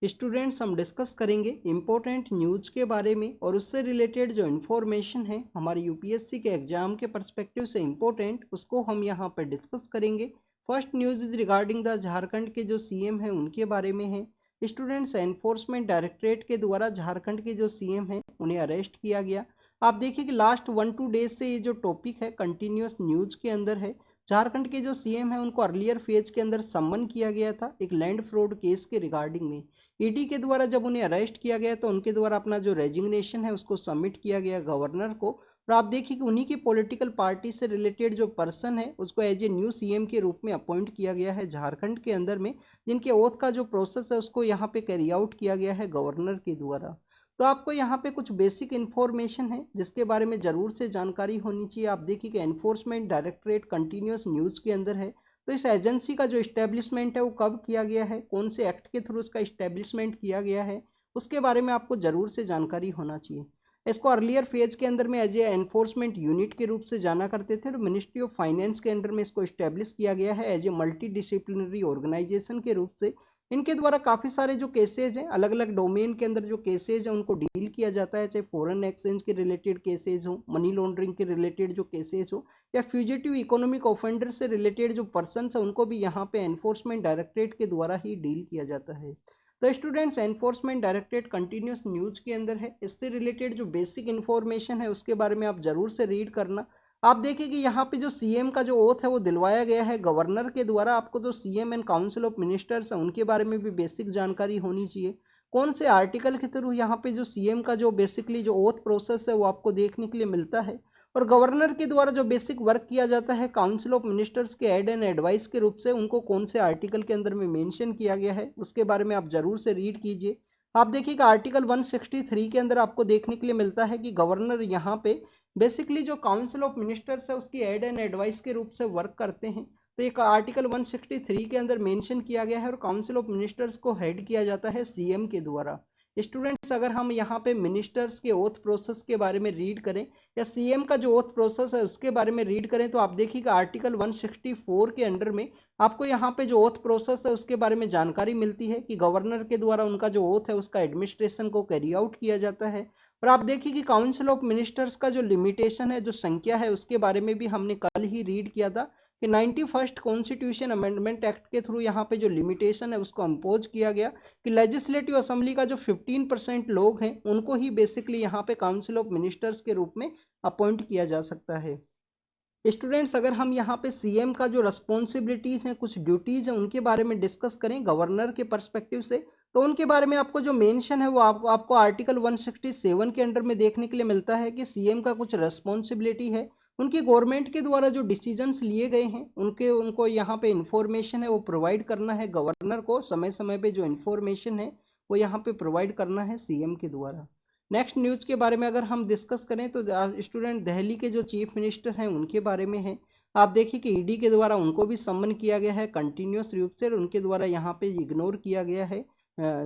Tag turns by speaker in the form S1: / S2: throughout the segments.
S1: Students हम discuss करेंगे important news के बारे में और उससे रिलेटेड जो इन्फॉर्मेशन है हमारे यूपीएससी के एग्जाम के पर्सपेक्टिव से इम्पोर्टेंट उसको हम यहाँ पर डिस्कस करेंगे। First news is regarding the Jharkhand के जो सीएम हैं उनके बारे में है। स्टूडेंट्स एनफोर्समेंट डायरेक्टरेट के द्वारा झारखंड के जो सीएम हैं उन्हें अरेस्ट किया गया। आप देखिए कि लास्ट 1-2 डेज से ये जो टॉपिक है कंटिन्यूस न्यूज़ के अंदर है। झारखंड के जो सीएम हैं उनको अर्लियर फेज के अंदर सम्मन किया गया था एक लैंड फ्रॉड केस के रिगार्डिंग में। ईडी के द्वारा जब उन्हें अरेस्ट किया गया तो उनके द्वारा अपना जो रेजिग्नेशन है उसको सबमिट किया गया गवर्नर को। और आप देखिए कि उन्हीं की पॉलिटिकल पार्टी से रिलेटेड जो पर्सन है उसको एज ए न्यू सीएम के रूप में अपॉइंट किया गया है झारखंड के अंदर में, जिनके ओथ का जो प्रोसेस है उसको यहाँ पे कैरी आउट किया गया है गवर्नर के द्वारा। तो आपको यहाँ पे कुछ बेसिक इन्फॉर्मेशन है जिसके बारे में ज़रूर से जानकारी होनी चाहिए। आप देखिए कि एनफोर्समेंट डायरेक्टरेट कंटिन्यूस न्यूज़ के अंदर है। तो इस एजेंसी का जो इस्टेब्लिशमेंट है वो कब किया गया है, कौन से एक्ट के थ्रू उसका इस्टेब्लिशमेंट किया गया है, उसके बारे में आपको ज़रूर से जानकारी होना चाहिए। इसको अर्लियर फेज के अंदर में एज ए एनफोर्समेंट यूनिट के रूप से जाना करते थे और मिनिस्ट्री ऑफ फाइनेंस के अंडर में इसको इस्टेब्लिश किया गया है as a multi disciplinary organisation के रूप से। इनके द्वारा काफ़ी सारे जो केसेज हैं अलग अलग डोमेन के अंदर जो केसेज हैं उनको डील किया जाता है, चाहे फॉरेन एक्सचेंज के रिलेटेड केसेज हो, मनी लॉन्ड्रिंग के रिलेटेड जो केसेज हो, या फ्यूजिटिव इकोनॉमिक ऑफेंडर से रिलेटेड जो पर्सन है उनको भी यहाँ पे एनफोर्समेंट डायरेक्टरेट के द्वारा ही डील किया जाता है। तो students enforcement directorate continuous news के अंदर है, इससे रिलेटेड जो बेसिक इन्फॉर्मेशन है उसके बारे में आप जरूर से रीड करना। आप देखिए कि यहाँ पे जो सीएम का जो ओथ है वो दिलवाया गया है गवर्नर के द्वारा। आपको जो CM and council of ministers है उनके बारे में भी बेसिक जानकारी होनी चाहिए। कौन से आर्टिकल के थ्रू यहाँ पे जो सीएम का जो बेसिकली जो ओथ प्रोसेस है वो आपको देखने के लिए मिलता है। और गवर्नर के द्वारा जो बेसिक वर्क किया जाता है काउंसिल ऑफ मिनिस्टर्स के एड एंड एडवाइस के रूप से, उनको कौन से आर्टिकल के अंदर में मेंशन किया गया है उसके बारे में आप जरूर से रीड कीजिए। आप देखिएगा आर्टिकल 163 के अंदर आपको देखने के लिए मिलता है कि गवर्नर यहाँ पे बेसिकली जो काउंसिल ऑफ मिनिस्टर्स है उसकी एड एंड एडवाइस के रूप से वर्क करते हैं। तो एक आर्टिकल 163 के अंदर मेंशन किया गया है और काउंसिल ऑफ मिनिस्टर्स को हेड किया जाता है सीएम के द्वारा। स्टूडेंट्स अगर हम यहाँ पे मिनिस्टर्स के ओथ प्रोसेस के बारे में रीड करें या सीएम का जो ओथ प्रोसेस है उसके बारे में रीड करें तो आप देखिएगा आर्टिकल 164 के अंडर में आपको यहाँ पे जो ओथ प्रोसेस है उसके बारे में जानकारी मिलती है कि गवर्नर के द्वारा उनका जो ओथ है उसका एडमिनिस्ट्रेशन को कैरी आउट किया जाता है। और आप देखिए कि काउंसिल ऑफ मिनिस्टर्स का जो लिमिटेशन है, जो संख्या है, उसके बारे में भी हमने कल ही रीड किया था कि 91st कॉन्स्टिट्यूशन अमेंडमेंट एक्ट के थ्रू यहाँ पे जो लिमिटेशन है उसको इम्पोज किया गया कि लेजिस्लेटिव असेंबली का जो 15% लोग हैं उनको ही बेसिकली यहाँ पे काउंसिल ऑफ मिनिस्टर्स के रूप में अपॉइंट किया जा सकता है। स्टूडेंट्स अगर हम यहाँ पे सीएम का जो रिस्पॉन्सिबिलिटीज हैं, कुछ ड्यूटीज हैं, उनके बारे में डिस्कस करें गवर्नर के पर्सपेक्टिव से, तो उनके बारे में आपको जो मेंशन है वो आपको आर्टिकल 167 के अंडर में देखने के लिए मिलता है कि सीएम का कुछ रिस्पॉन्सिबिलिटी है। उनकी गवर्नमेंट के द्वारा जो डिसीजंस लिए गए हैं उनको यहाँ पे इंफॉर्मेशन है वो प्रोवाइड करना है गवर्नर को, समय समय पे जो इन्फॉर्मेशन है वो यहाँ पे प्रोवाइड करना है सीएम के द्वारा। नेक्स्ट न्यूज़ के बारे में अगर हम डिस्कस करें तो स्टूडेंट दिल्ली के जो चीफ मिनिस्टर हैं उनके बारे में है। आप देखिए कि ईडी के द्वारा उनको भी सम्मन किया गया है कंटिन्यूस रूप से और उनके द्वारा यहाँ पे इग्नोर किया गया है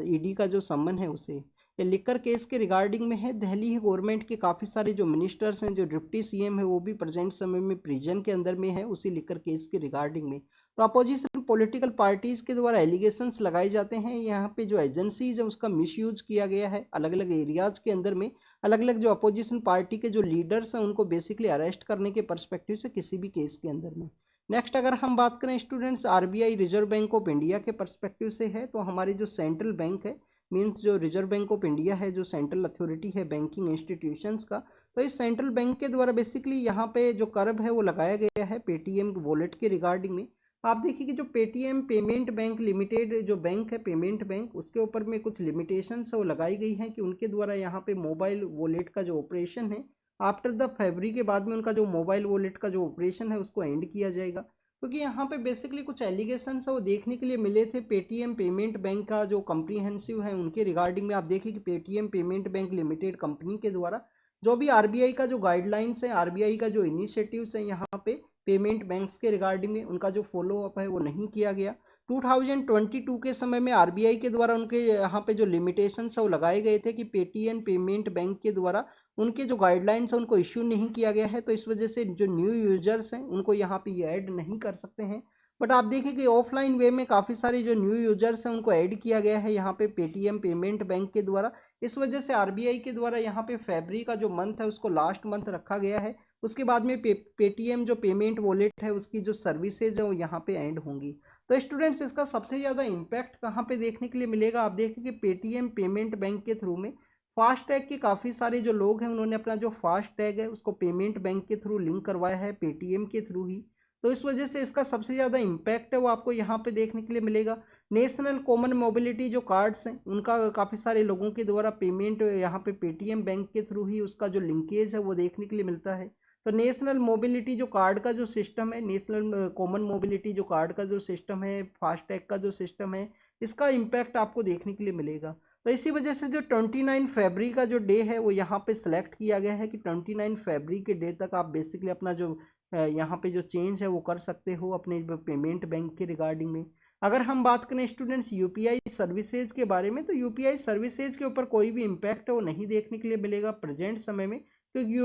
S1: ईडी का जो सम्मन है उसे। ये लिकर केस के रिगार्डिंग में है। दिल्ली गवर्नमेंट के काफ़ी सारे जो मिनिस्टर्स हैं, जो डिप्टी सीएम है, वो भी प्रेजेंट समय में प्रिजन के अंदर में है उसी लिकर केस के रिगार्डिंग में। तो अपोजिशन पॉलिटिकल पार्टीज के द्वारा एलिगेशंस लगाए जाते हैं यहाँ पे जो एजेंसीज है उसका मिसयूज किया गया है अलग अलग एरियाज के अंदर में। अलग अलग जो अपोजिशन पार्टी के जो लीडर्स हैं उनको बेसिकली अरेस्ट करने के पर्सपेक्टिव से किसी भी केस के अंदर में। नेक्स्ट अगर हम बात करें students RBI reserve bank of India के पर्सपेक्टिव से है, तो हमारी जो सेंट्रल बैंक है, मीन्स जो रिजर्व बैंक ऑफ इंडिया है, जो सेंट्रल अथॉरिटी है बैंकिंग इंस्टीट्यूशंस का, तो इस सेंट्रल बैंक के द्वारा बेसिकली यहाँ पे जो कर्व है वो लगाया गया है पेटीएम वॉलेट के रिगार्डिंग में। आप देखिए कि जो पेटीएम पेमेंट बैंक लिमिटेड जो बैंक है, पेमेंट बैंक, उसके ऊपर में कुछ लिमिटेशंस है वो लगाई गई हैं कि उनके द्वारा यहाँ पे मोबाइल वॉलेट का जो ऑपरेशन है आफ्टर द फरवरी के बाद में उनका जो मोबाइल वॉलेट का जो ऑपरेशन है उसको एंड किया जाएगा। क्योंकि यहाँ पे बेसिकली कुछ एलिगेशंस है वो देखने के लिए मिले थे पेटीएम पेमेंट बैंक का जो कम्प्रीहेंसिव है उनके रिगार्डिंग में। आप देखिए कि Paytm payment bank limited company के द्वारा जो भी आरबीआई का जो गाइडलाइंस है, आरबीआई का जो इनिशिएटिव्स है यहाँ पे पेमेंट बैंक्स के रिगार्डिंग में, उनका जो फॉलो अप है वो नहीं किया गया। 2022 के समय में आरबीआई के द्वारा उनके यहाँ पे जो लिमिटेशंस है वो लगाए गए थे कि पेटीएम पेमेंट बैंक के द्वारा उनके जो गाइडलाइंस है उनको इश्यू नहीं किया गया है, तो इस वजह से जो न्यू यूजर्स हैं उनको यहाँ पे ये ऐड नहीं कर सकते हैं। बट आप देखिए कि ऑफलाइन वे में काफ़ी सारे जो न्यू यूजर्स हैं उनको ऐड किया गया है यहाँ पे पेटीएम पेमेंट बैंक के द्वारा। इस वजह से आरबीआई के द्वारा यहाँ पे फरवरी का जो मंथ है उसको लास्ट मंथ रखा गया है। उसके बाद में पेटीएम जो पेमेंट वॉलेट है उसकी जो सर्विसेज है वो यहाँ पे एंड होंगी। तो स्टूडेंट्स इसका सबसे ज़्यादा इम्पैक्ट कहाँ पे देखने के लिए मिलेगा, आप देखें कि पेटीएम पेमेंट बैंक के थ्रू में फास्ट टैग के काफ़ी सारे जो लोग हैं उन्होंने अपना जो फास्ट टैग है उसको पेमेंट बैंक के थ्रू लिंक करवाया है पेटीएम के थ्रू ही। तो इस वजह से इसका सबसे ज़्यादा इम्पैक्ट है वो आपको यहाँ पे देखने के लिए मिलेगा। नेशनल कॉमन मोबिलिटी जो कार्ड्स हैं उनका काफ़ी सारे लोगों के द्वारा पेमेंट यहाँ पे पेटीएम बैंक के थ्रू ही उसका जो लिंकेज है वो देखने के लिए मिलता है। तो नेशनल मोबिलिटी जो कार्ड का जो सिस्टम है, नेशनल कॉमन मोबिलिटी जो कार्ड का जो सिस्टम है, फास्टैग का जो सिस्टम है, इसका इम्पैक्ट आपको देखने के लिए मिलेगा। तो इसी वजह से जो 29 फरवरी का जो डे है वो यहाँ पे सिलेक्ट किया गया है कि 29 फरवरी के डे तक आप बेसिकली अपना जो यहाँ पे जो चेंज है वो कर सकते हो अपने पेमेंट बैंक के रिगार्डिंग में। अगर हम बात करें स्टूडेंट्स यूपीआई सर्विसेज के बारे में, तो यूपीआई सर्विसेज के ऊपर कोई भी इम्पैक्ट है वो नहीं देखने के लिए मिलेगा प्रेजेंट समय में, क्योंकि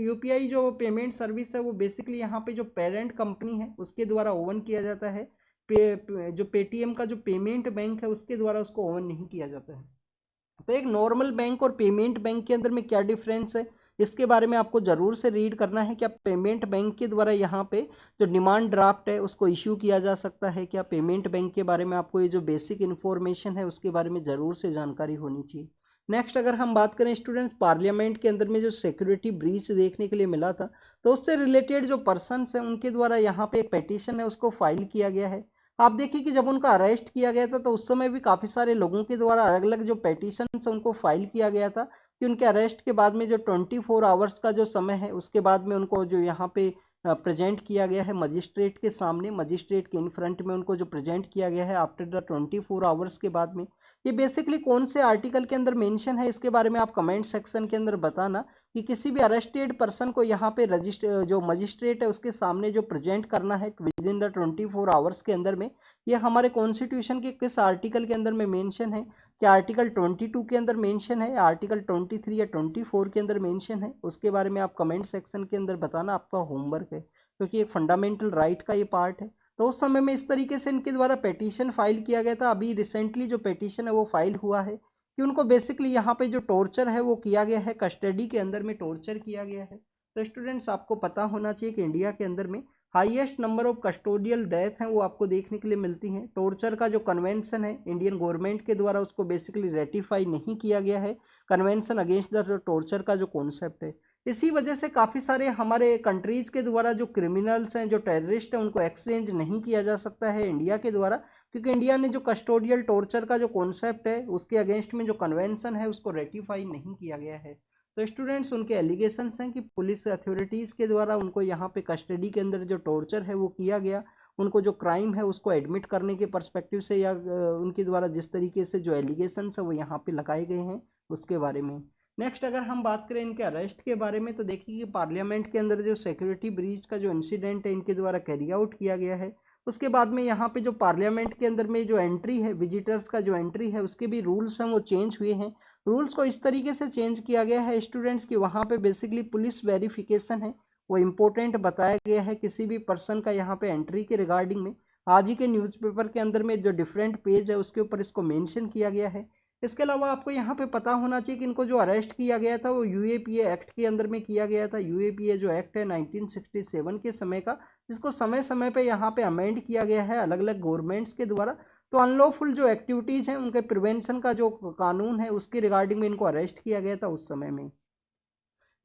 S1: यूपीआई जो पेमेंट सर्विस है वो बेसिकली यहाँ पे जो पेरेंट कंपनी है उसके द्वारा ओवन किया जाता है। जो पेटीएम का जो पेमेंट बैंक है उसके द्वारा उसको ओवन नहीं किया जाता है। तो एक नॉर्मल बैंक और पेमेंट बैंक के अंदर में क्या डिफरेंस है, इसके बारे में आपको ज़रूर से रीड करना है। क्या पेमेंट बैंक के द्वारा यहाँ पे जो डिमांड ड्राफ्ट है उसको इश्यू किया जा सकता है क्या? पेमेंट बैंक के बारे में आपको ये जो बेसिक इन्फॉर्मेशन है उसके बारे में ज़रूर से जानकारी होनी चाहिए। नेक्स्ट अगर हम बात करें स्टूडेंट्स, पार्लियामेंट के अंदर में जो सिक्योरिटी ब्रीच देखने के लिए मिला था, तो उससे रिलेटेड जो पर्सनस हैं उनके द्वारा यहाँ पे एक पेटिशन है उसको फाइल किया गया है। आप देखिए कि जब उनका अरेस्ट किया गया था तो उस समय भी काफ़ी सारे लोगों के द्वारा अलग अलग जो पेटिशन उनको फाइल किया गया था कि उनके अरेस्ट के बाद में जो 24 आवर्स का जो समय है उसके बाद में उनको जो यहाँ पे प्रेजेंट किया गया है मजिस्ट्रेट के सामने, मजिस्ट्रेट के इन फ्रंट में उनको जो प्रेजेंट किया गया है आफ्टर द 24 आवर्स के बाद में। ये बेसिकली कौन से आर्टिकल के अंदर मेंशन है इसके बारे में आप कमेंट सेक्शन के अंदर बताना कि किसी भी अरेस्टेड पर्सन को यहाँ पे रजिस्टर जो मजिस्ट्रेट है उसके सामने जो प्रेजेंट करना है विद इन द 24 आवर्स के अंदर में, ये हमारे कॉन्स्टिट्यूशन के किस आर्टिकल के अंदर में मेंशन है। क्या आर्टिकल 22 के अंदर मेंशन है या आर्टिकल 23 या 24 के अंदर मेंशन है, उसके बारे में आप कमेंट सेक्शन के अंदर बताना, आपका होमवर्क है क्योंकि एक फंडामेंटल राइट का ये पार्ट है। तो उस समय में इस तरीके से इनके द्वारा पेटिशन फाइल किया गया था। अभी रिसेंटली जो पेटिशन है वो फाइल हुआ है कि उनको बेसिकली यहाँ पे जो टॉर्चर है वो किया गया है, कस्टडी के अंदर में टॉर्चर किया गया है। तो स्टूडेंट्स आपको पता होना चाहिए कि इंडिया के अंदर में highest number of custodial death हैं वो आपको देखने के लिए मिलती हैं। टॉर्चर का जो कन्वेंशन है इंडियन गवर्नमेंट के द्वारा उसको बेसिकली रेटिफाई नहीं किया गया है, कन्वेंशन अगेंस्ट द टॉर्चर का जो कॉन्सेप्ट है। इसी वजह से काफ़ी सारे हमारे कंट्रीज़ के द्वारा जो क्रिमिनल्स हैं जो टेररिस्ट हैं उनको एक्सचेंज नहीं किया जा सकता है इंडिया के द्वारा, क्योंकि इंडिया ने जो कस्टोडियल टॉर्चर का जो कॉन्सेप्ट है उसके अगेंस्ट में जो कन्वेंशन है उसको रेटिफाई नहीं किया गया है। तो स्टूडेंट्स उनके एलिगेशंस हैं कि पुलिस अथॉरिटीज़ के द्वारा उनको यहाँ पे कस्टडी के अंदर जो टॉर्चर है वो किया गया, उनको जो क्राइम है उसको एडमिट करने के पर्सपेक्टिव से या उनके द्वारा जिस तरीके से जो एलिगेशंस है वो यहाँ पे लगाए गए हैं उसके बारे में। नेक्स्ट अगर हम बात करें इनके अरेस्ट के बारे में, तो देखिए कि पार्लियामेंट के अंदर जो सिक्योरिटी ब्रीच का जो इंसिडेंट है इनके द्वारा कैरी आउट किया गया है, उसके बाद में यहाँ पे जो पार्लियामेंट के अंदर में जो एंट्री है, विजिटर्स का जो एंट्री है उसके भी रूल्स हैं वो चेंज हुए हैं। रूल्स को इस तरीके से चेंज किया गया है स्टूडेंट्स की वहाँ पे बेसिकली पुलिस वेरिफिकेशन है वो इम्पोर्टेंट बताया गया है किसी भी पर्सन का यहाँ पे एंट्री के रिगार्डिंग में। आज ही के न्यूज़पेपर के अंदर में जो डिफरेंट पेज है उसके ऊपर इसको मेंशन किया गया है। इसके अलावा आपको यहाँ पे पता होना चाहिए कि इनको जो अरेस्ट किया गया था वो यूएपीए एक्ट के अंदर में किया गया था। यूएपीए जो एक्ट है 1967 के समय का, जिसको समय समय पे यहाँ पे अमेंड किया गया है अलग अलग गवर्नमेंट्स के द्वारा। तो अनलॉफुल जो एक्टिविटीज़ हैं उनके प्रिवेंशन का जो कानून है उसके रिगार्डिंग में इनको अरेस्ट किया गया था उस समय में।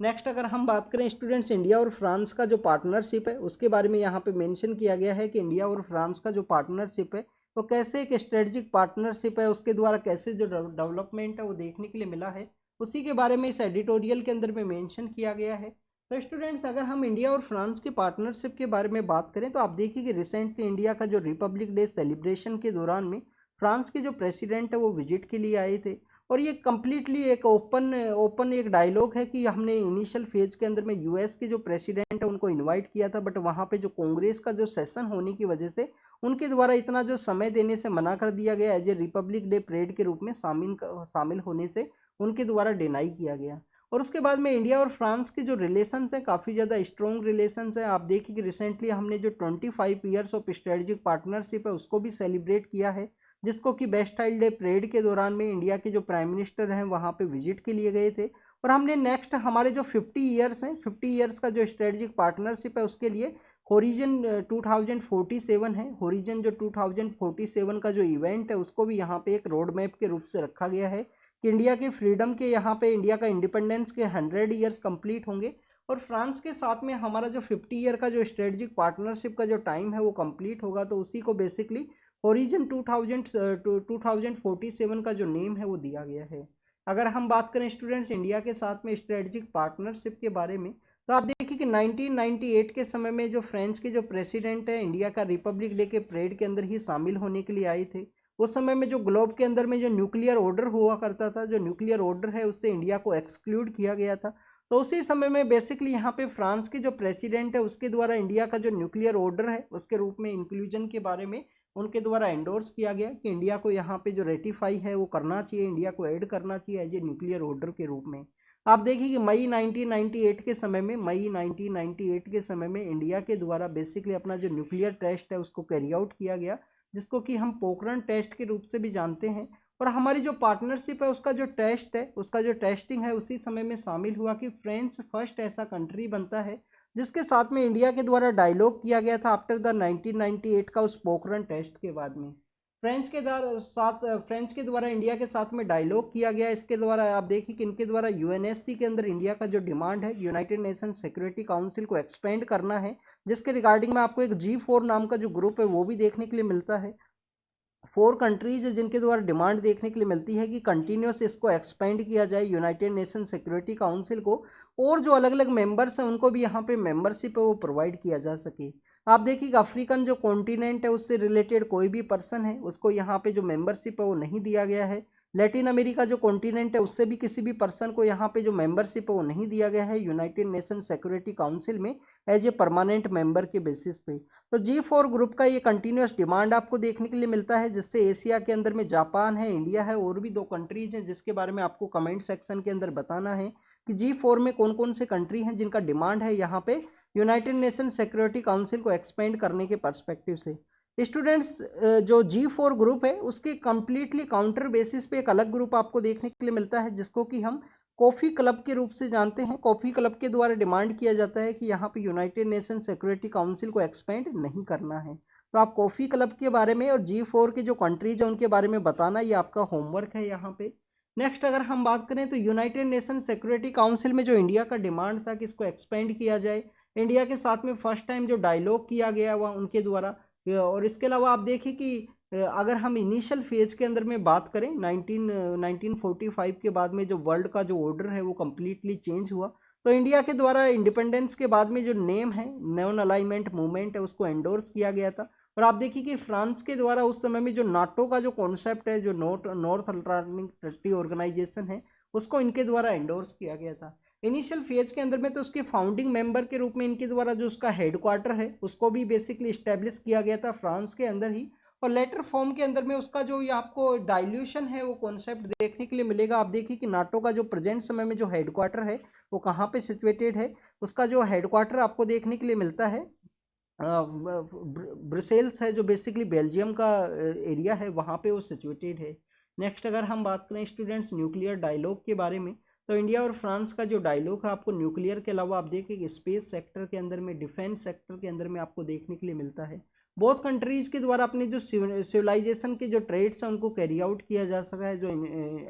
S1: नेक्स्ट अगर हम बात करें स्टूडेंट्स इंडिया और फ्रांस का जो पार्टनरशिप है उसके बारे में यहाँ पे मेंशन किया गया है कि इंडिया और फ्रांस का जो पार्टनरशिप है वो कैसे एक स्ट्रेटजिक पार्टनरशिप है, उसके द्वारा कैसे जो डेवलपमेंट है वो देखने के लिए मिला है, उसी के बारे में इस एडिटोरियल के अंदर में मेंशन किया गया है। तो स्टूडेंट्स अगर हम इंडिया और फ्रांस की पार्टनरशिप के बारे में बात करें तो आप देखिए कि रिसेंटली इंडिया का जो रिपब्लिक डे सेलिब्रेशन के दौरान में फ्रांस के जो प्रेसिडेंट है वो विजिट के लिए आए थे। और ये कम्प्लीटली एक ओपन ओपन एक डायलॉग है कि हमने इनिशियल फेज के अंदर में यूएस के जो प्रेसिडेंट है उनको इनवाइट किया था, बट वहाँ पे जो कांग्रेस का जो सेशन होने की वजह से उनके द्वारा इतना जो समय देने से मना कर दिया गया, as a republic day parade के रूप में शामिल होने से उनके द्वारा डिनाई किया गया। और उसके बाद में इंडिया और फ्रांस के जो रिलेशंस हैं काफ़ी ज़्यादा स्ट्रॉन्ग रिलेशंस हैं। आप देखिए कि रिसेंटली हमने जो 25 ईयर्स ऑफ स्ट्रेटेजिक पार्टनरशिप है उसको भी सेलिब्रेट किया है, जिसको कि बेस्टाइल डे परेड के दौरान में इंडिया के जो प्राइम मिनिस्टर हैं वहाँ पे विजिट के लिए गए थे। और हमने नेक्स्ट हमारे जो 50 ईयर्स हैं, 50 ईयर्स का जो स्ट्रेटेजिक पार्टनरशिप है उसके लिए होरिजन 2047 है, होरिजन जो 2047 का जो इवेंट है उसको भी यहाँ पे एक रोड मैप के रूप से रखा गया है कि इंडिया के फ्रीडम के यहाँ पे इंडिया का इंडिपेंडेंस के 100 ईयर्स कंप्लीट होंगे और फ्रांस के साथ में हमारा जो 50 ईयर का जो स्ट्रेटेजिक पार्टनरशिप का जो टाइम है वो कंप्लीट होगा। तो उसी को बेसिकली होरिजन 2047 का जो नेम है वो दिया गया है। अगर हम बात करें स्टूडेंट्स इंडिया के साथ में स्ट्रेटेजिक पार्टनरशिप के बारे में, तो आप देखिए कि 1998 के समय में जो फ्रेंच के जो प्रेसिडेंट है इंडिया का रिपब्लिक डे के परेड के अंदर ही शामिल होने के लिए आए थे। उस समय में जो ग्लोब के अंदर में जो न्यूक्लियर ऑर्डर हुआ करता था, जो न्यूक्लियर ऑर्डर है उससे इंडिया को एक्सक्लूड किया गया था। तो उसी समय में बेसिकली यहाँ पे फ्रांस के जो प्रेसिडेंट है उसके द्वारा इंडिया का जो न्यूक्लियर ऑर्डर है उसके रूप में इंक्लूजन के बारे में उनके द्वारा एंडोर्स किया गया कि इंडिया को यहाँ पे जो रेटिफाई है वो करना चाहिए, इंडिया को ऐड करना चाहिए एज ए न्यूक्लियर ऑर्डर के रूप में। आप देखिए कि मई 1998 के समय में, मई 1998 के समय में इंडिया के द्वारा बेसिकली अपना जो न्यूक्लियर टेस्ट है उसको कैरी आउट किया गया, जिसको कि हम पोखरण टेस्ट के रूप से भी जानते हैं। और हमारी जो पार्टनरशिप है उसका जो टेस्ट है, उसका जो टेस्टिंग है उसी समय में शामिल हुआ कि फ्रांस फर्स्ट ऐसा कंट्री बनता है जिसके साथ में इंडिया के द्वारा डायलॉग किया गया था आफ्टर द 1998 का उस पोखरण टेस्ट के बाद में। फ्रेंच के द्वारा इंडिया के साथ में डायलॉग किया गया। इसके द्वारा आप देखिए कि इनके द्वारा यूएनएससी के अंदर इंडिया का जो डिमांड है यूनाइटेड नेशन सिक्योरिटी काउंसिल को एक्सपेंड करना है, जिसके रिगार्डिंग में आपको एक G4 नाम का जो ग्रुप है वो भी देखने के लिए मिलता है। 4 कंट्रीज है जिनके द्वारा डिमांड देखने के लिए मिलती है कि कंटिन्यूस इसको एक्सपेंड किया जाए यूनाइटेड नेशन सिक्योरिटी काउंसिल को, और जो अलग अलग मेंबर्स हैं उनको भी यहाँ पे मेंबरशिप है वो प्रोवाइड किया जा सके। आप देखिए अफ्रीकन जो कॉन्टिनेंट है उससे रिलेटेड कोई भी पर्सन है उसको यहाँ पे जो मेंबरशिप है वो नहीं दिया गया है। लैटिन अमेरिका जो कॉन्टिनेंट है उससे भी किसी भी पर्सन को यहाँ पे जो मेंबरशिप है वो नहीं दिया गया है यूनाइटेड नेशन सिक्योरिटी काउंसिल में एज ए परमानेंट मेंबर के बेसिस पे। तो G4 ग्रुप का ये कंटिन्यूस डिमांड आपको देखने के लिए मिलता है, जिससे एशिया के अंदर में जापान है, इंडिया है और भी 2 कंट्रीज हैं जिसके बारे में आपको कमेंट सेक्शन के अंदर बताना है कि G4 में कौन कौन से कंट्री हैं जिनका डिमांड है यहाँ पे यूनाइटेड नेशन सिक्योरिटी काउंसिल को एक्सपेंड करने के पर्सपेक्टिव से। स्टूडेंट्स जो G4 ग्रुप है उसके कंप्लीटली काउंटर बेसिस पे एक अलग ग्रुप आपको देखने के लिए मिलता है जिसको कि हम कॉफ़ी क्लब के रूप से जानते हैं। कॉफ़ी क्लब के द्वारा डिमांड किया जाता है कि यहाँ पे यूनाइटेड नेशन सिक्योरिटी काउंसिल को एक्सपेंड नहीं करना है। तो आप कॉफ़ी क्लब के बारे में और G4 के जो कंट्रीज हैं उनके बारे में बताना, ये आपका होमवर्क है यहाँ पे। नेक्स्ट अगर हम बात करें तो यूनाइटेड नेशन सिक्योरिटी काउंसिल में जो इंडिया का डिमांड था कि इसको एक्सपेंड किया जाए, इंडिया के साथ में फर्स्ट टाइम जो डायलॉग किया गया हुआ उनके द्वारा। और इसके अलावा आप देखिए कि अगर हम इनिशियल फेज के अंदर में बात करें 1945 के बाद में जो वर्ल्ड का जो ऑर्डर है वो कम्प्लीटली चेंज हुआ, तो इंडिया के द्वारा इंडिपेंडेंस के बाद में जो नेम है नॉन अलाइनमेंट मूवमेंट है उसको एंडोर्स किया गया था। और आप देखिए कि फ्रांस के द्वारा उस समय में जो नाटो का जो कॉन्सेप्ट है, जो नॉर्थ अटलांटिक ट्रीटी ऑर्गेनाइजेशन है, उसको इनके द्वारा एंडोर्स किया गया था। इनिशियल फेज के अंदर में तो उसके फाउंडिंग मेंबर के रूप में इनके द्वारा जो उसका हेडक्वार्टर है उसको भी बेसिकली इस्टेब्लिश किया गया था फ्रांस के अंदर ही। और लेटर फॉर्म के अंदर में उसका जो ये आपको डाइल्यूशन है वो कॉन्सेप्ट देखने के लिए मिलेगा। आप देखिए कि नाटो का जो प्रेजेंट समय में जो हेडक्वार्टर है वो कहाँ पे सिचुएटेड है, उसका जो हेडक्वार्टर आपको देखने के लिए मिलता है ब्रुसेल्स है, जो बेसिकली बेल्जियम का एरिया है, वहाँ पे वो सिचुएटेड है। नेक्स्ट अगर हम बात करें स्टूडेंट्स न्यूक्लियर डायलॉग के बारे में, तो इंडिया और फ्रांस का जो डायलॉग है आपको न्यूक्लियर के अलावा आप देखिए स्पेस सेक्टर के अंदर में, डिफेंस सेक्टर के अंदर में आपको देखने के लिए मिलता है। बहुत कंट्रीज के द्वारा अपने जो सिविलाइजेशन के जो ट्रेड्स हैं उनको कैरी आउट किया जा सकता है, जो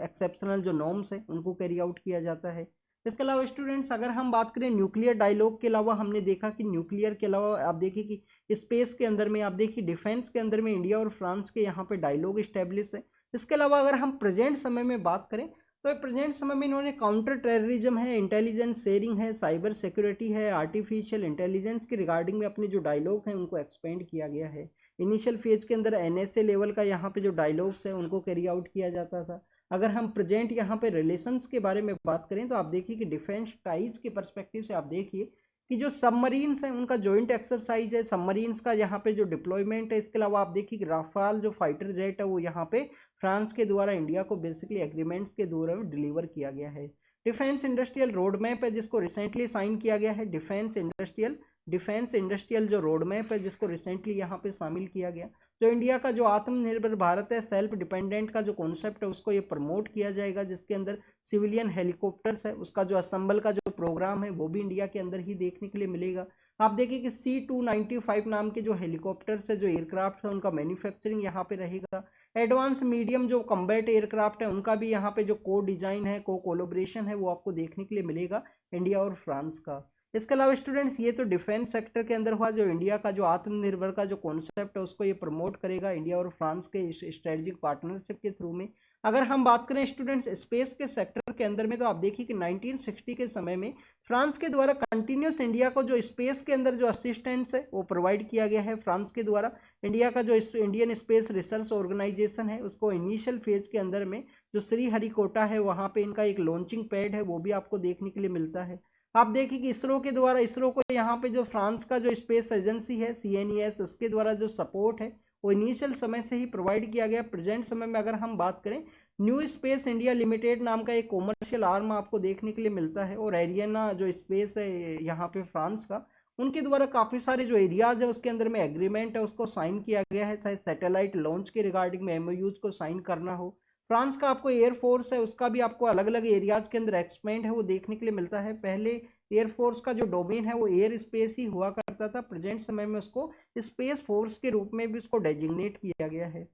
S1: एक्सेप्शनल जो नॉर्म्स है उनको कैरी आउट किया जाता है। इसके अलावा स्टूडेंट्स अगर हम बात करें न्यूक्लियर डायलॉग के अलावा, हमने देखा कि न्यूक्लियर के अलावा आप देखिए कि स्पेस के अंदर में, आप देखिए डिफेंस के अंदर में इंडिया और फ्रांस के यहाँ पे डायलॉग इस्टेब्लिश है। इसके अलावा अगर हम प्रेजेंट समय में बात करें तो प्रेजेंट समय में इन्होंने काउंटर टेररिज्म है, इंटेलिजेंस शेयरिंग है, साइबर सिक्योरिटी है, आर्टिफिशियल इंटेलिजेंस के रिगार्डिंग में अपने जो डायलॉग हैं उनको एक्सपेंड किया गया है। इनिशियल फेज के अंदर NSA लेवल का यहाँ पे जो डायलॉग्स है उनको कैरी आउट किया जाता था। अगर हम प्रेजेंट यहाँ पे रिलेशंस के बारे में बात करें तो आप देखिए कि डिफेंस टाइज के परस्पेक्टिव से आप देखिए कि जो सबमरीन्स हैं उनका जॉइंट एक्सरसाइज है, सबमरीन्स का यहाँ पे जो डिप्लॉयमेंट है। इसके अलावा आप देखिए कि राफाल जो फाइटर जेट है वो यहाँ पे फ्रांस के द्वारा इंडिया को बेसिकली एग्रीमेंट्स के द्वारा डिलीवर किया गया है। डिफेंस इंडस्ट्रियल रोड मैप है जिसको रिसेंटली साइन किया गया है, डिफेंस इंडस्ट्रियल जो रोड मैप है जिसको रिसेंटली यहाँ पे शामिल किया गया। जो इंडिया का जो आत्मनिर्भर भारत है, सेल्फ डिपेंडेंट का जो कॉन्सेप्ट है उसको ये प्रमोट किया जाएगा, जिसके अंदर सिविलियन हेलीकॉप्टर्स है उसका जो असेंबल का जो प्रोग्राम है वो भी इंडिया के अंदर ही देखने के लिए मिलेगा। आप देखिए कि C295 नाम के जो हेलीकॉप्टर्स है, जो एयरक्राफ्ट है, उनका मैन्युफैक्चरिंग यहाँ पे रहेगा। एडवांस मीडियम जो कम्बैट एयरक्राफ्ट है उनका भी यहाँ पे जो को डिजाइन है, को कोलोब्रेशन है, वो आपको देखने के लिए मिलेगा इंडिया और फ्रांस का। इसके अलावा स्टूडेंट्स ये तो डिफेंस सेक्टर के अंदर हुआ, जो इंडिया का जो आत्मनिर्भर का जो कॉन्सेप्ट है उसको ये प्रमोट करेगा इंडिया और फ्रांस के स्ट्रेटेजिक पार्टनरशिप के थ्रू में। अगर हम बात करें स्टूडेंट्स स्पेस के सेक्टर के अंदर में, तो आप देखिए कि 1960 के समय में फ्रांस के द्वारा कंटिन्यूस इंडिया को जो स्पेस के अंदर जो असिस्टेंस है वो प्रोवाइड किया गया है फ्रांस के द्वारा। इंडिया का जो इंडियन स्पेस रिसर्च ऑर्गेनाइजेशन है उसको इनिशियल फेज के अंदर में जो श्रीहरिकोटा है वहाँ पे इनका एक लॉन्चिंग पैड है वो भी आपको देखने के लिए मिलता है। आप देखिए कि इसरो के द्वारा, इसरो को यहाँ पे जो फ्रांस का जो स्पेस एजेंसी है CNES, उसके द्वारा जो सपोर्ट है वो इनिशियल समय से ही प्रोवाइड किया गया। प्रेजेंट समय में अगर हम बात करें, न्यू स्पेस इंडिया लिमिटेड नाम का एक कॉमर्शियल आर्म आपको देखने के लिए मिलता है, और एरियाना जो स्पेस है यहाँ पे फ्रांस का, उनके द्वारा काफ़ी सारे जो एरियाज है उसके अंदर में एग्रीमेंट है उसको साइन किया गया है, चाहे सैटेलाइट लॉन्च के रिगार्डिंग में MOUs को साइन करना हो। फ्रांस का आपको एयरफोर्स है उसका भी आपको अलग अलग एरियाज के अंदर एक्सपेंड है वो देखने के लिए मिलता है। पहले एयरफोर्स का जो डोमेन है वो एयर स्पेस ही हुआ करता था, प्रेजेंट समय में उसको स्पेस फोर्स के रूप में भी उसको डेजिग्नेट किया गया है।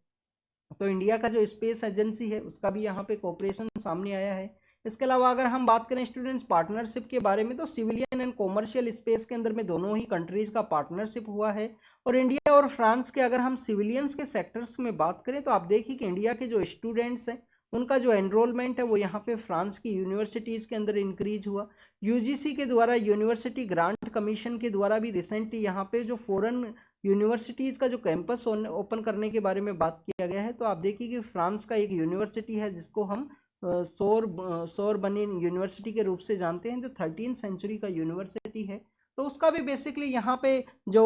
S1: तो इंडिया का जो स्पेस एजेंसी है उसका भी यहाँ पे कोऑपरेशन सामने आया है। इसके अलावा अगर हम बात करें स्टूडेंट्स पार्टनरशिप के बारे में, तो सिविलियन एंड कॉमर्शियल स्पेस के अंदर में दोनों ही कंट्रीज का पार्टनरशिप हुआ है। और इंडिया और फ्रांस के अगर हम सिविलियंस के सेक्टर्स में बात करें, तो आप देखिए कि इंडिया के जो स्टूडेंट्स हैं उनका जो एनरोलमेंट है वो यहाँ पे फ्रांस की यूनिवर्सिटीज़ के अंदर इंक्रीज हुआ। UGC के द्वारा, यूनिवर्सिटी ग्रांट कमीशन के द्वारा भी रिसेंटली यहाँ पे जो फॉरेन यूनिवर्सिटीज़ का जो कैंपस ओपन करने के बारे में बात किया गया है। तो आप देखिए कि फ्रांस का एक यूनिवर्सिटी है जिसको हम सोरबोन यूनिवर्सिटी के रूप से जानते हैं, जो 13वीं सेंचुरी का यूनिवर्सिटी है। तो उसका भी बेसिकली यहाँ पे जो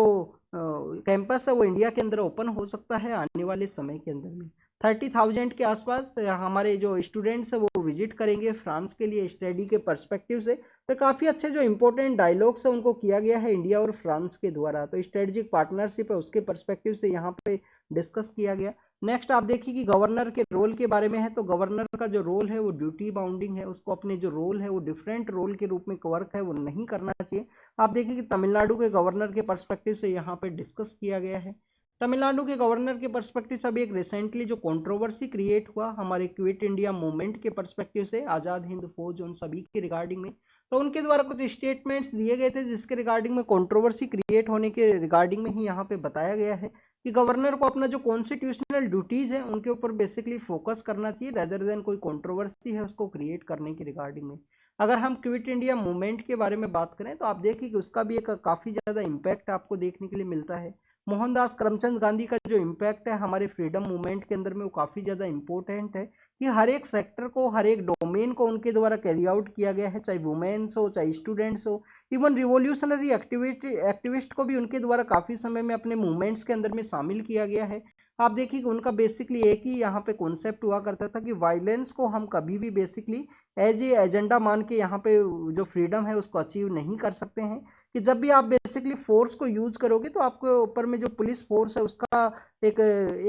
S1: कैंपस है वो इंडिया के अंदर ओपन हो सकता है आने वाले समय के अंदर में। 30,000 के आसपास हमारे जो स्टूडेंट्स हैं वो विजिट करेंगे फ्रांस के लिए स्टडी के पर्सपेक्टिव से। तो काफ़ी अच्छे जो इंपॉर्टेंट डायलॉग्स है उनको किया गया है इंडिया और फ्रांस के द्वारा, तो स्ट्रेटेजिक पार्टनरशिप है उसके पर्सपेक्टिव से यहाँ पे डिस्कस किया गया। नेक्स्ट आप देखिए कि गवर्नर के रोल के बारे में है, तो गवर्नर का जो रोल है वो ड्यूटी बाउंडिंग है, उसको अपने जो रोल है वो डिफरेंट रोल के रूप में वर्क है वो नहीं करना चाहिए। आप देखिए कि तमिलनाडु के गवर्नर के पर्सपेक्टिव से यहाँ पे डिस्कस किया गया है। तमिलनाडु के गवर्नर के पर्सपेक्टिव से अभी एक रिसेंटली जो कंट्रोवर्सी क्रिएट हुआ हमारे क्विट इंडिया मूवमेंट के पर्सपेक्टिव से, आज़ाद हिंद फौज उन सभी के रिगार्डिंग में, तो उनके द्वारा कुछ स्टेटमेंट्स दिए गए थे जिसके रिगार्डिंग में कंट्रोवर्सी क्रिएट होने के रिगार्डिंग में ही यहाँ पे बताया गया है कि गवर्नर को अपना जो कॉन्स्टिट्यूशनल ड्यूटीज है उनके ऊपर बेसिकली फोकस करना चाहिए, रेदर देन कोई कंट्रोवर्सी है उसको क्रिएट करने के रिगार्डिंग में। अगर हम क्विट इंडिया मूवमेंट के बारे में बात करें, तो आप देखिए कि उसका भी एक काफ़ी ज़्यादा इम्पैक्ट आपको देखने के लिए मिलता है। मोहनदास करमचंद गांधी का जो इम्पैक्ट है हमारे फ्रीडम मूवमेंट के अंदर में वो काफ़ी ज़्यादा इंपॉर्टेंट है कि हर एक सेक्टर को, हर एक डोमेन को उनके द्वारा कैरी आउट किया गया है, चाहे वुमेन्स हो, चाहे स्टूडेंट्स हो, इवन रिवोल्यूशनरी एक्टिविस्ट को भी उनके द्वारा काफ़ी समय में अपने मूवमेंट्स के अंदर में शामिल किया गया है। आप देखिए कि उनका बेसिकली एक ही यहाँ पे कॉन्सेप्ट हुआ करता था कि वायलेंस को हम कभी भी बेसिकली एज ए एजेंडा मान के यहाँ पे जो फ्रीडम है उसको अचीव नहीं कर सकते हैं, कि जब भी आप बेसिकली फोर्स को यूज करोगे तो आपके ऊपर में जो पुलिस फोर्स है उसका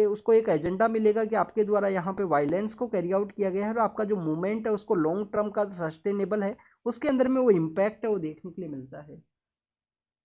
S1: उसको एक एजेंडा मिलेगा कि आपके द्वारा यहाँ पे वायलेंस को कैरी आउट किया गया है, और आपका जो मूवमेंट है उसको लॉन्ग टर्म का सस्टेनेबल है उसके अंदर में वो इम्पैक्ट है वो देखने के लिए मिलता है।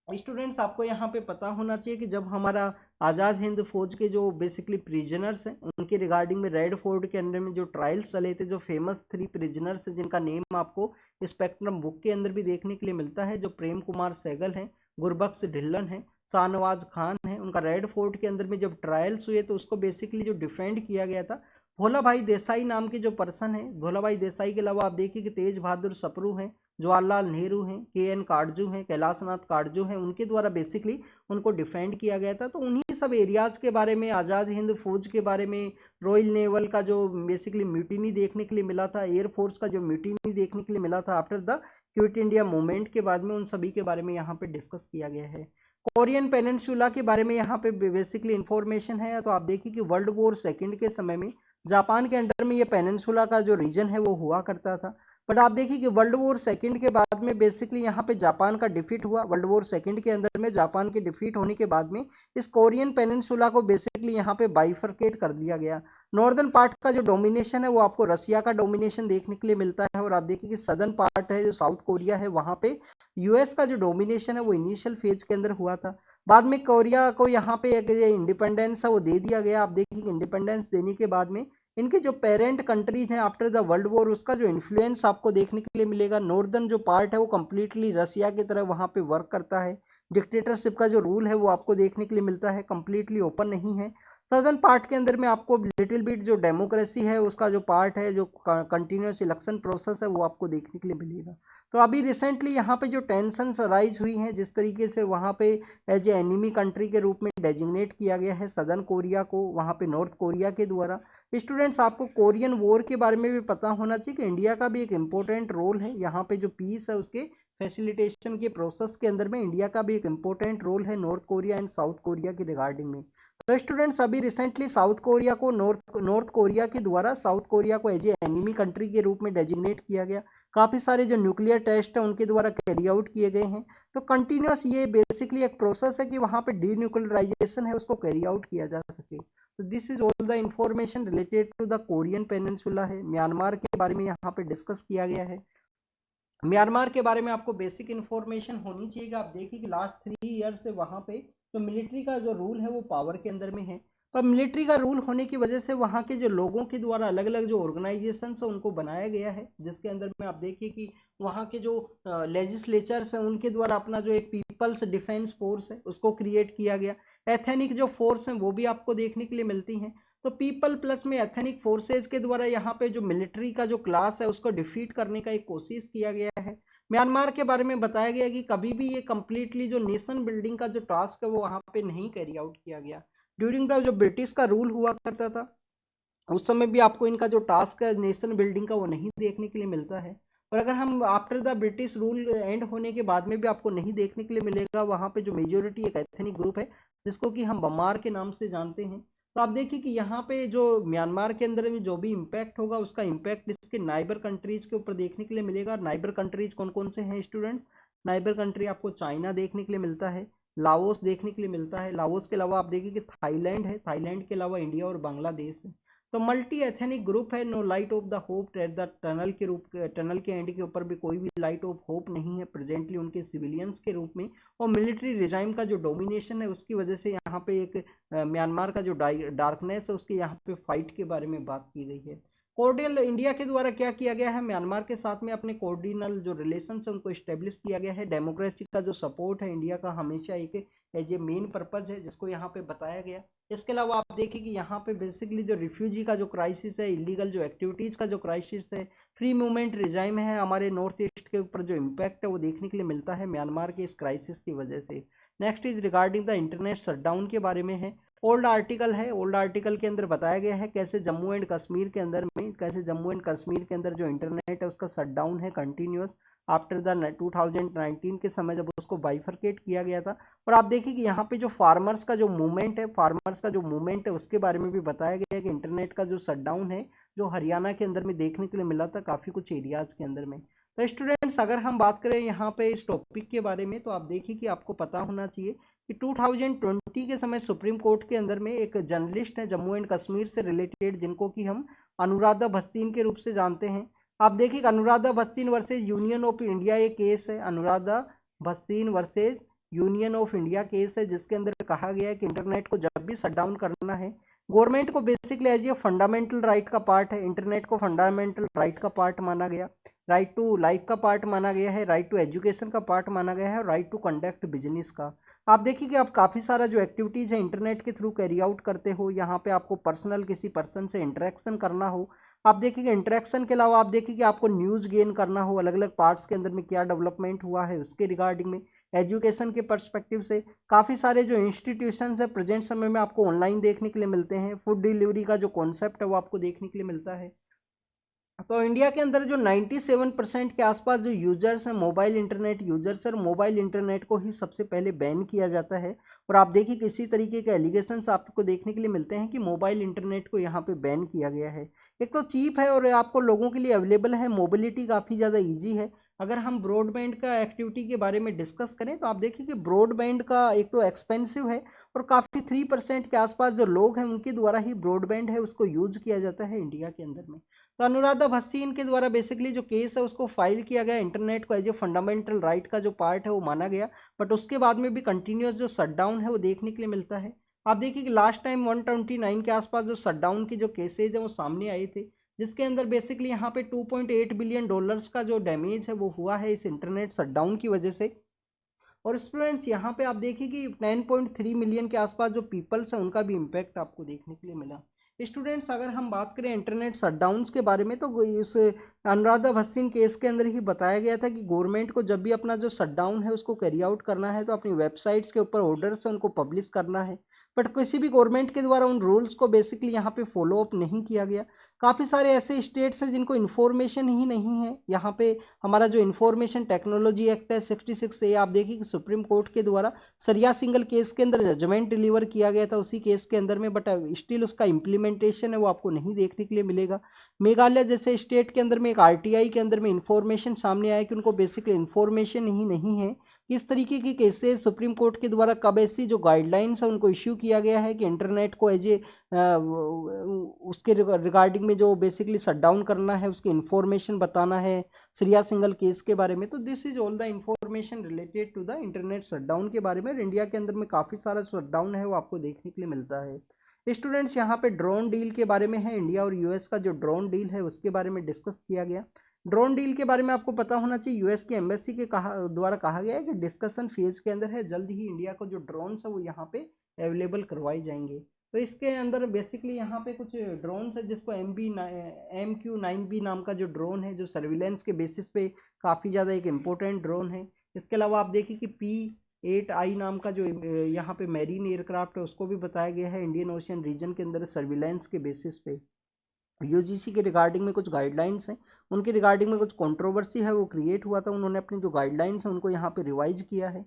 S1: स्टूडेंट्स आपको यहाँ पे पता होना चाहिए कि जब हमारा आज़ाद हिंद फौज के जो बेसिकली प्रिजनर्स हैं उनके रिगार्डिंग में रेड फोर्ट के अंदर में जो ट्रायल्स चले थे, जो फेमस 3 प्रिजनर्स हैं जिनका नेम आपको स्पेक्ट्रम बुक के अंदर भी देखने के लिए मिलता है, जो प्रेम कुमार सहगल हैं, गुरबख्श ढिल्लन हैं, शाहनवाज खान हैं, उनका रेड फोर्ट के अंदर में जब ट्रायल्स हुए तो उसको बेसिकली जो डिफेंड किया गया था, भोला भाई देसाई नाम के जो पर्सन है, भोला भाई देसाई के अलावा आप देखिए कि तेज बहादुर सप्रू हैं, जवाहरलाल नेहरू हैं, KN काटजू हैं, कैलाशनाथ काटजू हैं, उनके द्वारा बेसिकली उनको डिफेंड किया गया था। तो उन्हीं सब एरियाज़ के बारे में, आज़ाद हिंद फौज के बारे में, रॉयल नेवल का जो बेसिकली म्यूटिनी देखने के लिए मिला था, एयरफोर्स का जो म्यूटिनी देखने के लिए मिला था after the quit India movement के बाद में, उन सभी के बारे में यहाँ पे डिस्कस किया गया है। कोरियन पेनिनसुला के बारे में यहाँ पे बेसिकली इंफॉर्मेशन है। तो आप देखिए कि वर्ल्ड वॉर सेकेंड के समय में जापान के अंडर में ये पेनिनसुला का जो रीजन है वो हुआ करता था। बट आप देखिए कि वर्ल्ड वॉर सेकंड के बाद में बेसिकली यहाँ पे जापान का डिफीट हुआ। वर्ल्ड वॉर सेकंड के अंदर में जापान के डिफीट होने के बाद में इस कोरियन पेनिनसुला को बेसिकली यहाँ पे बाइफरकेट कर दिया गया। नॉर्दर्न पार्ट का जो डोमिनेशन है वो आपको रसिया का डोमिनेशन देखने के लिए मिलता है, और आप देखिए कि सदर्न पार्ट है जो साउथ कोरिया है वहाँ पे यूएस का जो डोमिनेशन है वो इनिशियल फेज के अंदर हुआ था। बाद में कोरिया को यहाँ पे एक इंडिपेंडेंस है वो दे दिया गया। आप देखिए इंडिपेंडेंस देने के बाद में इनके जो पेरेंट कंट्रीज हैं आफ्टर द वर्ल्ड वॉर उसका जो इन्फ्लुएंस आपको देखने के लिए मिलेगा। नॉर्दर्न जो पार्ट है वो कम्प्लीटली रसिया की तरह वहाँ पे वर्क करता है। डिक्टेटरशिप का जो रूल है वो आपको देखने के लिए मिलता है, कम्प्लीटली ओपन नहीं है। सदर्न पार्ट के अंदर में आपको लिटिल बिट जो डेमोक्रेसी है उसका जो पार्ट है, जो कंटिन्यूस इलेक्शन प्रोसेस है वो आपको देखने के लिए मिलेगा। तो अभी रिसेंटली यहाँ पे जो टेंशंस राइज हुई हैं, जिस तरीके से वहाँ पे एज ए एनिमी कंट्री के रूप में डेजिग्नेट किया गया है सदर्न कोरिया को वहाँ पे नॉर्थ कोरिया के द्वारा। स्टूडेंट्स आपको कोरियन वॉर के बारे में भी पता होना चाहिए कि इंडिया का भी एक इम्पोर्टेंट रोल है यहाँ पे जो पीस है उसके फैसिलिटेशन के प्रोसेस के अंदर में इंडिया का भी एक इम्पोर्टेंट रोल है north Korea and south Korea की रिगार्डिंग में। तो स्टूडेंट्स अभी रिसेंटली साउथ कोरिया को नॉर्थ कोरिया के द्वारा साउथ कोरिया को एज ए एनिमी कंट्री के रूप में डेजिग्नेट किया गया। काफ़ी सारे जो न्यूक्लियर टेस्ट हैं उनके द्वारा कैरी आउट किए गए हैं। तो कंटिन्यूस ये बेसिकली एक प्रोसेस है कि वहाँ पे डीन्यूक्लियराइजेशन है उसको कैरी आउट किया जा सके। तो this is all the information related to the Korean peninsula है। म्यांमार के बारे में यहाँ पे डिस्कस किया गया है। म्यांमार के बारे में आपको बेसिक इन्फॉर्मेशन होनी चाहिए कि आप देखिए कि लास्ट 3 ईयर से वहाँ पे तो मिलिट्री का जो रूल है वो पावर के अंदर में है। पर मिलिट्री का रूल होने की वजह से वहाँ के जो लोगों के द्वारा अलग अलग जो ऑर्गेनाइजेशन है उनको बनाया गया है, जिसके अंदर में आप देखिए कि वहाँ के जो लेजिस्लेचर्स हैं उनके द्वारा अपना जो एक पीपल्स डिफेंस फोर्स है उसको क्रिएट किया गया। एथेनिक जो फोर्स हैं वो भी आपको देखने के लिए मिलती हैं। तो पीपल प्लस में एथनिक फोर्सेस के द्वारा यहाँ पे जो मिलिट्री का जो क्लास है उसको डिफीट करने का एक कोशिश किया गया है। म्यांमार के बारे में बताया गया कि कभी भी ये कम्प्लीटली जो नेशन बिल्डिंग का जो टास्क है वो वहाँ पे नहीं कैरी आउट किया गया। ड्यूरिंग द जो ब्रिटिश का रूल हुआ करता था उस समय भी आपको इनका जो टास्क है नेशन बिल्डिंग का वो नहीं देखने के लिए मिलता है। और अगर हम after the British rule and होने के बाद में भी आपको नहीं देखने के लिए मिलेगा वहाँ पे जो मेजोरिटी एक एथनिक ग्रुप है जिसको कि हम बमार के नाम से जानते हैं। तो आप देखिए कि यहाँ पे जो म्यांमार के अंदर में जो भी इम्पैक्ट होगा उसका इम्पैक्ट इसके नाइबर कंट्रीज के ऊपर देखने के लिए मिलेगा। नाइबर कंट्रीज कौन कौन से हैं स्टूडेंट्स? नाइबर कंट्री आपको चाइना देखने के लिए मिलता है, लाओस देखने के लिए मिलता है। लाओस के अलावा आप देखिए कि थाईलैंड है, थाईलैंड के अलावा इंडिया और बांग्लादेश है। तो मल्टी एथेनिक ग्रुप है। No light of the hope at the tunnel के रूप टनल के एंड के ऊपर भी कोई भी लाइट ऑफ होप नहीं है प्रेजेंटली उनके सिविलियंस के रूप में। और मिलिट्री रिजाइम का जो डोमिनेशन है उसकी वजह से यहाँ पे एक म्यांमार का जो डार्कनेस है उसके यहाँ पे फाइट के बारे में बात की गई है। कोर्डियल इंडिया के द्वारा क्या किया गया है म्यांमार के साथ में अपने कोर्डिनल जो रिलेशन है उनको स्टेब्लिश किया गया है। डेमोक्रेसी का जो सपोर्ट है इंडिया का हमेशा एक एज ए मेन पर्पज है जिसको यहाँ पे बताया गया। इसके अलावा आप देखिए कि यहाँ पे बेसिकली जो रिफ्यूजी का जो क्राइसिस है, इलीगल जो एक्टिविटीज का जो क्राइसिस है, फ्री मूवमेंट रिजाइम है, हमारे नॉर्थ ईस्ट के ऊपर जो इम्पैक्ट है वो देखने के लिए मिलता है म्यांमार के इस क्राइसिस की वजह से। Next is regarding the internet shutdown के बारे में है। ओल्ड आर्टिकल है, ओल्ड आर्टिकल के अंदर बताया गया है कैसे जम्मू एंड कश्मीर के अंदर में कैसे जम्मू एंड कश्मीर के अंदर जो इंटरनेट है उसका शटडाउन है कंटिन्यूस आफ्टर द 2019 के समय जब उसको बाइफरकेट किया गया था। और आप देखिए कि यहाँ पे जो फार्मर्स का जो मूवमेंट है, फार्मर्स का जो मूवमेंट है उसके बारे में भी बताया गया है कि इंटरनेट का जो शटडाउन है जो हरियाणा के अंदर में देखने के लिए मिला था काफ़ी कुछ एरियाज के अंदर में। तो स्टूडेंट्स अगर हम बात करें यहाँ पे इस टॉपिक के बारे में तो आप देखिए कि आपको पता होना चाहिए कि 2020 के समय सुप्रीम कोर्ट के अंदर में एक जर्नलिस्ट है जम्मू एंड कश्मीर से रिलेटेड जिनको कि हम अनुराधा भसीन के रूप से जानते हैं। आप देखिए Anuradha Bhasin versus union of India ये केस है, Anuradha Bhasin versus union of India case है जिसके अंदर कहा गया है कि इंटरनेट को जब भी शट डाउन करना है गवर्नमेंट को बेसिकली एज ये फंडामेंटल राइट का पार्ट है, इंटरनेट को फंडामेंटल राइट का पार्ट माना गया, राइट टू लाइफ का पार्ट माना गया है, राइट टू एजुकेशन का पार्ट माना गया है और राइट टू कंडक्ट बिजनेस का। आप देखिए कि आप काफ़ी सारा जो एक्टिविटीज़ है इंटरनेट के थ्रू कैरी आउट करते हो, यहाँ पे आपको पर्सनल किसी पर्सन से इंटरेक्शन करना हो, आप देखिए कि इंटरेक्शन के अलावा आप देखिए कि आपको न्यूज़ गेन करना हो अलग अलग पार्ट्स के अंदर में क्या डेवलपमेंट हुआ है उसके रिगार्डिंग में, एजुकेशन के पर्सपेक्टिव से काफ़ी सारे जो इंस्टीट्यूशंस है प्रेजेंट समय में आपको ऑनलाइन देखने के लिए मिलते हैं। फूड डिलीवरी का जो कॉन्सेप्ट है वो आपको देखने के लिए मिलता है। तो इंडिया के अंदर जो 97% के आसपास जो यूजर्स हैं मोबाइल इंटरनेट यूजर्स है, मोबाइल इंटरनेट को ही सबसे पहले बैन किया जाता है और आप देखिए किसी तरीके के एलिगेशंस आपको देखने के लिए मिलते हैं कि मोबाइल इंटरनेट को यहाँ पे बैन किया गया है। एक तो चीप है और आपको लोगों के लिए अवेलेबल है, मोबिलिटी काफ़ी ज़्यादा ईजी है। अगर हम ब्रॉडबैंड का एक्टिविटी के बारे में डिस्कस करें तो आप देखिए कि ब्रॉडबैंड का एक तो एक्सपेंसिव है और काफ़ी 3% के आसपास जो लोग हैं उनके द्वारा ही ब्रॉडबैंड है उसको यूज किया जाता है इंडिया के अंदर में। तो अनुराधा भसीन के द्वारा बेसिकली जो केस है उसको फाइल किया गया, इंटरनेट को एज ए फंडामेंटल राइट का जो पार्ट है वो माना गया, बट उसके बाद में भी कंटिन्यूस जो शटडाउन है वो देखने के लिए मिलता है। आप देखिए कि लास्ट टाइम 129 के आसपास जो शटडाउन के जो केसेज हैं वो सामने आए थे, जिसके अंदर बेसिकली यहाँ पे $2.8 बिलियन का जो डैमेज है वो हुआ है इस इंटरनेट शटडाउन की वजह से। और स्टूडेंट्स यहाँ पे आप देखिए कि 9.3 मिलियन के आसपास जो पीपल्स हैं उनका भी इम्पैक्ट आपको देखने के लिए मिला। स्टूडेंट्स अगर हम बात करें इंटरनेट शटडाउन्स के बारे में तो इस अनुराधा भसीन केस के अंदर ही बताया गया था कि गवर्नमेंट को जब भी अपना जो शटडाउन है उसको कैरी आउट करना है तो अपनी वेबसाइट्स के ऊपर ऑर्डर्स है उनको पब्लिश करना है, बट किसी भी गवर्नमेंट के द्वारा उन रूल्स को बेसिकली यहाँ पे फॉलो अप नहीं किया गया। काफ़ी सारे ऐसे स्टेट्स हैं जिनको इन्फॉर्मेशन ही नहीं है। यहाँ पे हमारा जो इन्फॉर्मेशन टेक्नोलॉजी एक्ट है 66A, आप देखिए कि सुप्रीम कोर्ट के द्वारा सरिया सिंगल केस के अंदर जजमेंट डिलीवर किया गया था उसी केस के अंदर में, बट स्टिल उसका इम्प्लीमेंटेशन है वो आपको नहीं देखने के लिए मिलेगा। मेघालय जैसे स्टेट के अंदर में एक आरटीआई के अंदर में इंफॉर्मेशन सामने आया कि उनको बेसिकली इन्फॉर्मेशन ही नहीं है। इस तरीके की केसेस सुप्रीम कोर्ट के द्वारा कब ऐसी जो गाइडलाइंस है उनको इश्यू किया गया है कि इंटरनेट को एज ए उसके रिगार्डिंग में जो बेसिकली शट डाउन करना है उसकी इंफॉर्मेशन बताना है श्रेया सिंगल केस के बारे में। तो this is all the information related to the internet shutdown के बारे में। इंडिया के अंदर में काफ़ी सारा शटडाउन है वो आपको देखने के लिए मिलता है। स्टूडेंट्स यहाँ पे ड्रोन डील के बारे में है, इंडिया और यूएस का जो ड्रोन डील है उसके बारे में डिस्कस किया गया। ड्रोन डील के बारे में आपको पता होना चाहिए, यूएस की एम्बेसी के द्वारा कहा गया है कि डिस्कशन फेज के अंदर है, जल्द ही इंडिया को जो ड्रोन्स है वो यहाँ पे अवेलेबल करवाई जाएंगे। तो इसके अंदर बेसिकली यहाँ पे कुछ ड्रोन्स है जिसको MQ-9B नाम का जो ड्रोन है जो सर्विलेंस के बेसिस पे काफ़ी ज़्यादा एक इम्पोर्टेंट ड्रोन है। इसके अलावा आप देखिए कि P-8I नाम का जो यहाँ पे मैरीन एयरक्राफ्ट है उसको भी बताया गया है इंडियन ओशियन रीजन के अंदर सर्विलेंस के बेसिस पे। यूजीसी के रिगार्डिंग में कुछ गाइडलाइंस हैं, उनके रिगार्डिंग में कुछ कंट्रोवर्सी है वो क्रिएट हुआ था, उन्होंने अपनी जो गाइडलाइंस हैं उनको यहाँ पे रिवाइज किया है।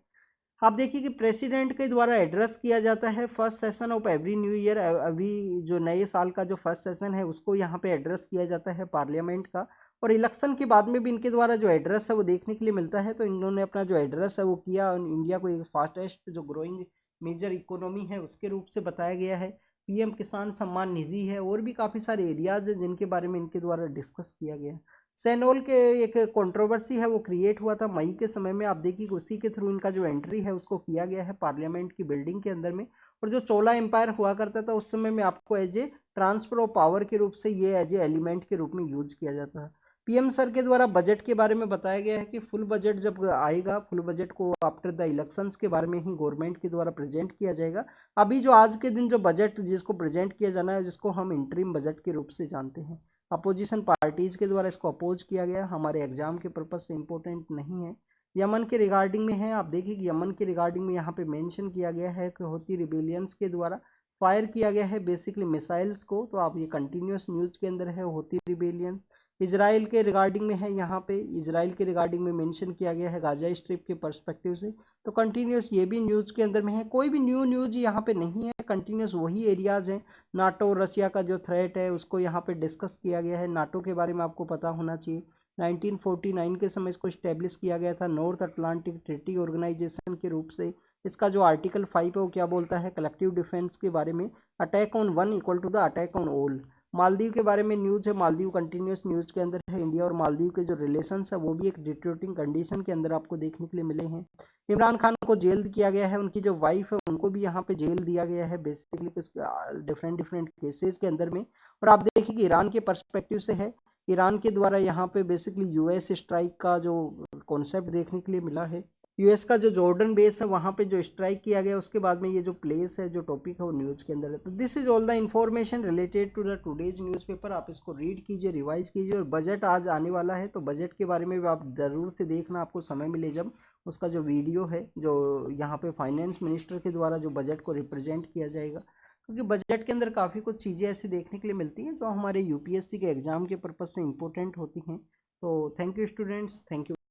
S1: आप देखिए कि प्रेसिडेंट के द्वारा एड्रेस किया जाता है first session of every new year, अभी जो नए साल का जो फर्स्ट सेशन है उसको यहाँ पे एड्रेस किया जाता है पार्लियामेंट का। और इलेक्शन के बाद में भी इनके द्वारा जो एड्रेस है वो देखने के लिए मिलता है। तो इन्होंने अपना जो एड्रेस है वो किया, इंडिया को एक फास्टेस्ट जो ग्रोइंग मेजर इकोनॉमी है उसके रूप से बताया गया है। पीएम किसान सम्मान निधि है और भी काफ़ी सारे एरियाज हैं जिनके बारे में इनके द्वारा डिस्कस किया गया। सैनोल के एक कंट्रोवर्सी है वो क्रिएट हुआ था मई के समय में, आप देखिए उसी के थ्रू इनका जो एंट्री है उसको किया गया है पार्लियामेंट की बिल्डिंग के अंदर में। और जो चोला एम्पायर हुआ करता था उस समय में आपको as a transfer of power के रूप से ये एज ए एलिमेंट के रूप में यूज किया जाता है। पीएम सर के द्वारा बजट के बारे में बताया गया है कि फुल बजट जब आएगा, फुल बजट को आफ्टर द इलेक्शंस के बारे में ही गवर्नमेंट के द्वारा प्रेजेंट किया जाएगा। अभी जो आज के दिन जो बजट जिसको प्रेजेंट किया जाना है जिसको हम इंटरिम बजट के रूप से जानते हैं, अपोजिशन पार्टीज के द्वारा इसको अपोज किया गया, हमारे एग्जाम के पर्पज से इम्पोर्टेंट नहीं है। यमन के रिगार्डिंग में है, आप देखिए कि यमन के रिगार्डिंग में यहाँ पे मेंशन किया गया है कि होती रिबेलियंस के द्वारा फायर किया गया है बेसिकली मिसाइल्स को, तो आप ये कंटिन्यूस न्यूज के अंदर है होती रिबेलियन। इसराइल के रिगार्डिंग में है, यहाँ पे इसराइल के रिगार्डिंग में मेंशन किया गया है गाजा स्ट्रिप के पर्सपेक्टिव से। तो कंटिन्यूस ये भी न्यूज़ के अंदर में है, कोई भी न्यू न्यूज़ यहाँ पे नहीं है, कंटिन्यूस वही एरियाज हैं। नाटो रसिया का जो थ्रेट है उसको यहाँ पे डिस्कस किया गया है। नाटो के बारे में आपको पता होना चाहिए 1949 के समय इसको इस्टेब्लिश किया गया था नॉर्थ अटलांटिक ट्रीटी ऑर्गेनाइजेशन के रूप से। इसका जो आर्टिकल 5 है वो क्या बोलता है, कलेक्टिव डिफेंस के बारे में, attack on one equal to the attack on all. Maldives के बारे में न्यूज है, मालदीव कंटिन्यूस न्यूज के अंदर है। इंडिया और मालदीव के जो रिलेशंस है वो भी एक डिटेरियोरेटिंग कंडीशन के अंदर आपको देखने के लिए मिले हैं। इमरान खान को जेल किया गया है, उनकी जो वाइफ है उनको भी यहाँ पे जेल दिया गया है बेसिकली डिफरेंट डिफरेंट केसेस के अंदर में। और आप देखिए कि ईरान के पर्सपेक्टिव से है, ईरान के द्वारा यहाँ पे बेसिकली यूएस स्ट्राइक का जो कॉन्सेप्ट देखने के लिए मिला है। यूएस का जो जॉर्डन बेस है वहाँ पे जो स्ट्राइक किया गया उसके बाद में ये जो प्लेस है जो टॉपिक है वो न्यूज़ के अंदर है। तो this is all the information related to the today's newspaper. आप इसको रीड कीजिए, रिवाइज कीजिए। और बजट आज आने वाला है तो बजट के बारे में भी आप ज़रूर से देखना, आपको समय मिले जब उसका जो वीडियो है जो यहाँ पे फाइनेंस मिनिस्टर के द्वारा जो बजट को रिप्रेजेंट किया जाएगा, क्योंकि बजट के अंदर काफ़ी कुछ चीज़ें ऐसी देखने के लिए मिलती हैं जो हमारे यूपीएससी के एग्ज़ाम के पर्पज़ से इंपॉर्टेंट होती हैं। तो thank you students, thank you.